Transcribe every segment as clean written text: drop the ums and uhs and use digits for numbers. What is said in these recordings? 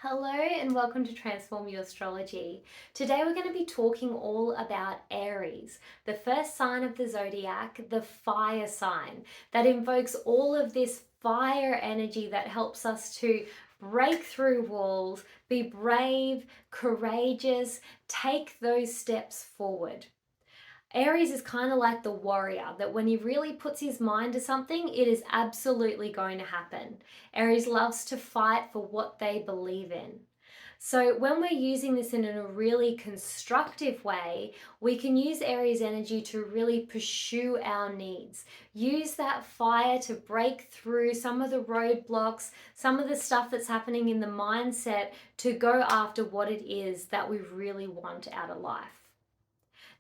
Hello and welcome to Transform Your Astrology. Today we're going to be talking all about Aries, the first sign of the zodiac, the fire sign that invokes all of this fire energy that helps us to break through walls, be brave, courageous, take those steps forward. Aries is kind of like the warrior that when he really puts his mind to something, it is absolutely going to happen. Aries loves to fight for what they believe in. So, when we're using this in a really constructive way, we can use Aries energy to really pursue our needs. Use that fire to break through some of the roadblocks, some of the stuff that's happening in the mindset to go after what it is that we really want out of life.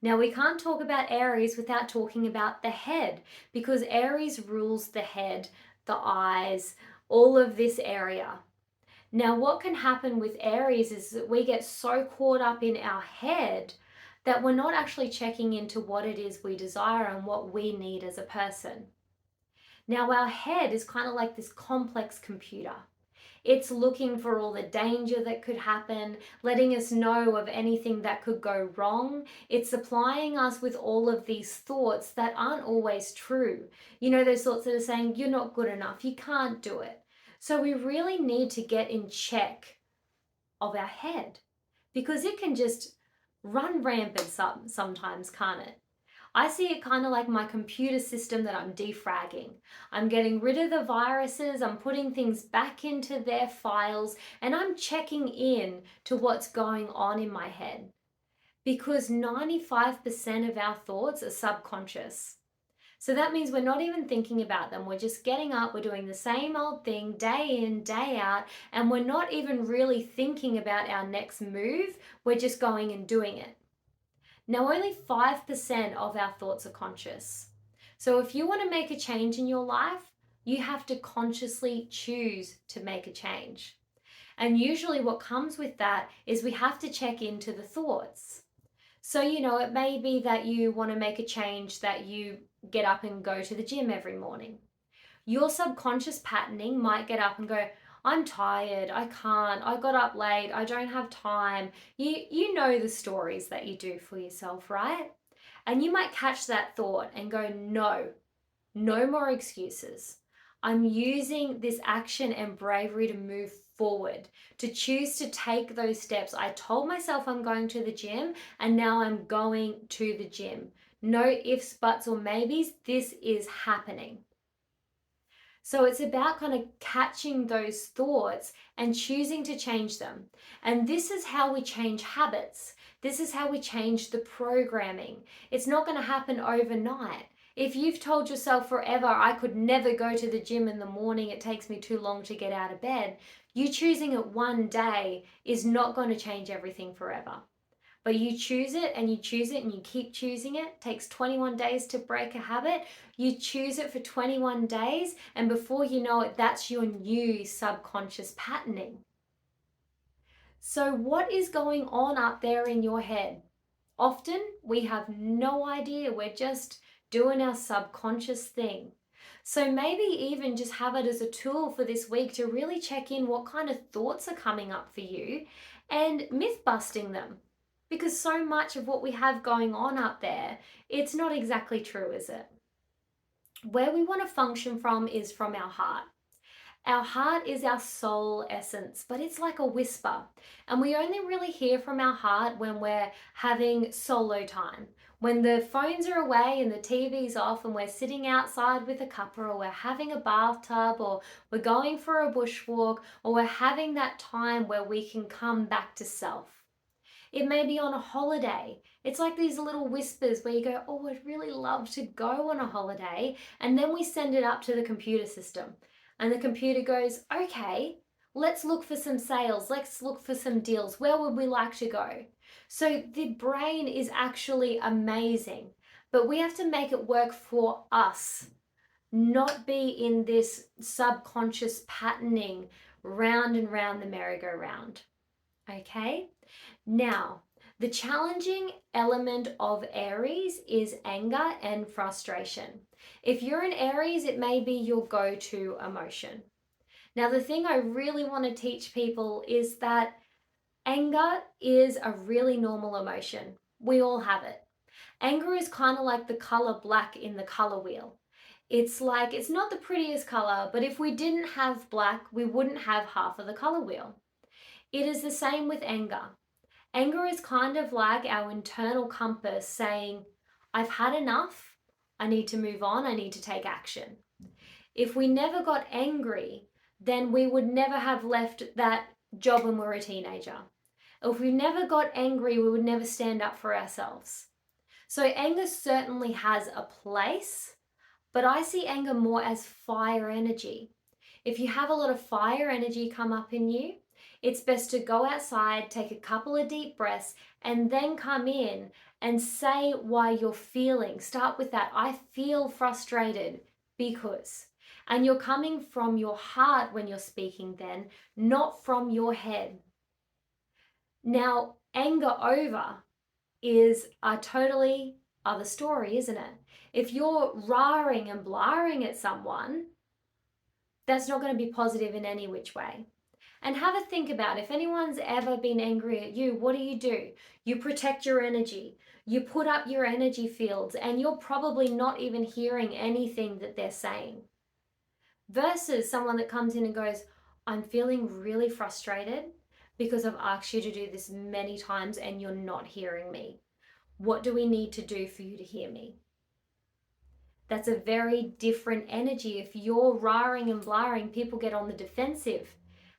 Now, we can't talk about Aries without talking about the head because Aries rules the head, the eyes, all of this area. Now, what can happen with Aries is that we get so caught up in our head that we're not actually checking into what it is we desire and what we need as a person. Now, our head is kind of like this complex computer. It's looking for all the danger that could happen, letting us know of anything that could go wrong. It's supplying us with all of these thoughts that aren't always true. You know, those thoughts that are saying, you're not good enough, you can't do it. So we really need to get in check of our head because it can just run rampant sometimes, can't it? I see it kind of like my computer system that I'm defragging. I'm getting rid of the viruses, I'm putting things back into their files, and I'm checking in to what's going on in my head. Because 95% of our thoughts are subconscious. So that means we're not even thinking about them. We're just getting up, we're doing the same old thing day in, day out, and we're not even really thinking about our next move. We're just going and doing it. Now, only 5% of our thoughts are conscious. So, if you want to make a change in your life, you have to consciously choose to make a change. And usually, what comes with that is we have to check into the thoughts. So, it may be that you want to make a change that you get up and go to the gym every morning. Your subconscious patterning might get up and go, I'm tired, I can't, I got up late, I don't have time. You know the stories that you do for yourself, right? And you might catch that thought and go, no, no more excuses. I'm using this action and bravery to move forward, to choose to take those steps. I told myself I'm going to the gym and now I'm going to the gym. No ifs, buts, or maybes. This is happening. So it's about kind of catching those thoughts and choosing to change them. And this is how we change habits. This is how we change the programming. It's not going to happen overnight. If you've told yourself forever, I could never go to the gym in the morning, it takes me too long to get out of bed, you choosing it one day is not going to change everything forever. But you choose it and you choose it and you keep choosing it. It takes 21 days to break a habit. You choose it for 21 days, and before you know it, that's your new subconscious patterning. So, what is going on up there in your head? Often we have no idea. We're just doing our subconscious thing. So maybe even just have it as a tool for this week to really check in what kind of thoughts are coming up for you and myth busting them. Because so much of what we have going on up there, it's not exactly true, is it? Where we want to function from is from our heart. Our heart is our soul essence, but it's like a whisper. And we only really hear from our heart when we're having solo time. When the phones are away and the TV's off and we're sitting outside with a cuppa, or we're having a bathtub, or we're going for a bushwalk, or we're having that time where we can come back to self. It may be on a holiday. It's like these little whispers where you go, oh, I'd really love to go on a holiday. And then we send it up to the computer system. And the computer goes, okay, let's look for some sales. Let's look for some deals. Where would we like to go? So the brain is actually amazing, but we have to make it work for us, not be in this subconscious patterning round and round the merry-go-round. Okay? Now, the challenging element of Aries is anger and frustration. If you're an Aries, it may be your go-to emotion. Now, the thing I really want to teach people is that anger is a really normal emotion. We all have it. Anger is kind of like the color black in the color wheel. It's like, it's not the prettiest color, but if we didn't have black, we wouldn't have half of the color wheel. It is the same with anger. Anger is kind of like our internal compass saying, I've had enough. I need to move on. I need to take action. If we never got angry, then we would never have left that job when we were a teenager. If we never got angry, we would never stand up for ourselves. So anger certainly has a place, but I see anger more as fire energy. If you have a lot of fire energy come up in you, it's best to go outside, take a couple of deep breaths, and then come in and say why you're feeling. Start with that. I feel frustrated because. And you're coming from your heart when you're speaking then, not from your head. Now, anger over is a totally other story, isn't it? If you're raring and blaring at someone, that's not going to be positive in any which way. And have a think about if anyone's ever been angry at you, what do? You protect your energy. You put up your energy fields and you're probably not even hearing anything that they're saying. Versus someone that comes in and goes, I'm feeling really frustrated because I've asked you to do this many times and you're not hearing me. What do we need to do for you to hear me? That's a very different energy. If you're raring and blaring, people get on the defensive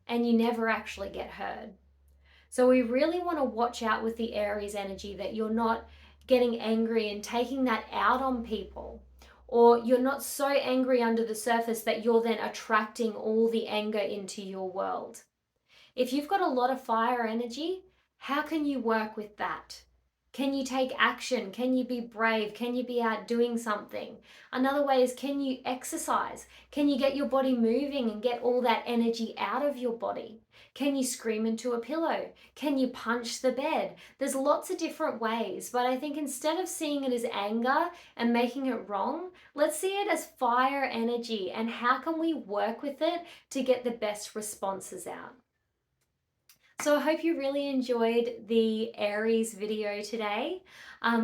and you never actually get heard. So we really want to watch out with the Aries energy that you're not getting angry and taking that out on people, or you're not so angry under the surface that you're then attracting all the anger into your world. If you've got a lot of fire energy, how can you work with that? Can you take action? Can you be brave? Can you be out doing something? Another way is, can you exercise? Can you get your body moving and get all that energy out of your body? Can you scream into a pillow? Can you punch the bed? There's lots of different ways, but I think instead of seeing it as anger and making it wrong, let's see it as fire energy and how can we work with it to get the best responses out. So I hope you really enjoyed the Aries video today.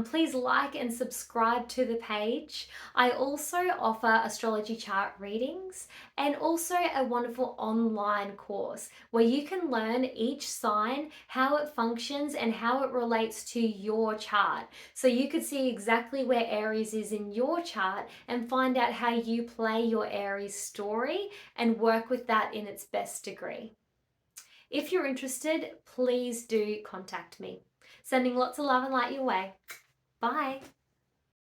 Please like and subscribe to the page. I also offer astrology chart readings and also a wonderful online course where you can learn each sign, how it functions and how it relates to your chart. So you could see exactly where Aries is in your chart and find out how you play your Aries story and work with that in its best degree. If you're interested, please do contact me. Sending lots of love and light your way. Bye.